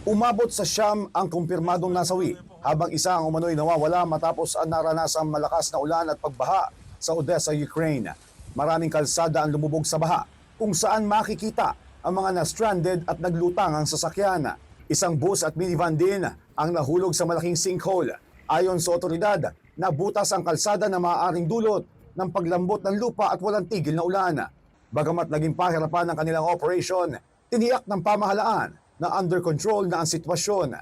Umabot sa siyam ang kumpirmadong nasawi, habang isa ang umano'y nawawala matapos ang naranasang malakas na ulan at pagbaha sa Odessa, Ukraine. Maraming kalsada ang lumubog sa baha, kung saan makikita ang mga na-stranded at naglutang ang sasakyan. Isang bus at minivan din ang nahulog sa malaking sinkhole. Ayon sa otoridad, nabutas ang kalsada na maaaring dulot ng paglambot ng lupa at walang tigil na ulan. Bagamat naging pahirapan ng kanilang operation, tiniyak ng pamahalaan na under control na ang sitwasyon.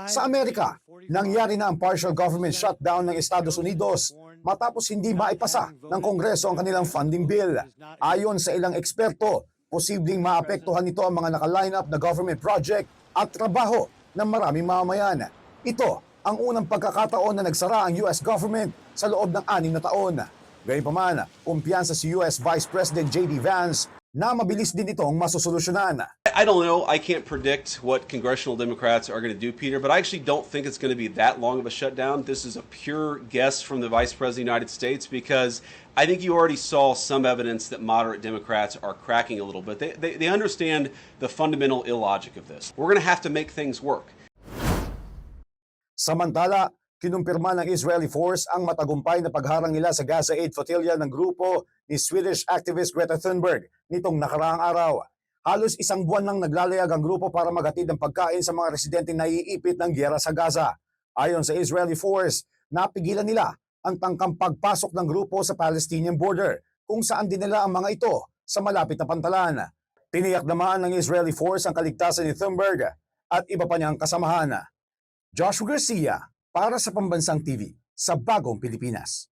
Sa Amerika, nangyari na ang partial government shutdown ng Estados Unidos matapos hindi maipasa ng Kongreso ang kanilang funding bill. Ayon sa ilang eksperto, posibleng maapektuhan nito ang mga naka-line up na government project at trabaho ng maraming mamamayan. Ito ang unang pagkakataon na nagsara ang US government sa loob ng 6 na taon. Gayunpaman, kumpiyansa si US Vice President J.D. Vance na mabilis din itong masusolusyonan. I don't know. I can't predict what congressional Democrats are going to do, Peter, but I actually don't think it's going to be that long of a shutdown. This is a pure guess from the Vice President of the United States because I think you already saw some evidence that moderate Democrats are cracking a little bit. They understand the fundamental illogic of this. We're going to have to make things work. Samantala, kinumpirma ng Israeli force ang matagumpay na pagharang nila sa Gaza Aid Flotilla ng grupo ni Swedish activist Greta Thunberg nitong nakaraang araw. Halos isang buwan nang naglalayag ang grupo para maghatid ng pagkain sa mga residente na iipit ng giyera sa Gaza. Ayon sa Israeli force, napigilan nila ang tangkang pagpasok ng grupo sa Palestinian border, kung saan dinala ang mga ito sa malapit na pantalan. Tiniyak naman ng Israeli force ang kaligtasan ni Thunberg at iba pa niyang kasamahan. Joshua Garcia, para sa Pambansang TV, sa Bagong Pilipinas.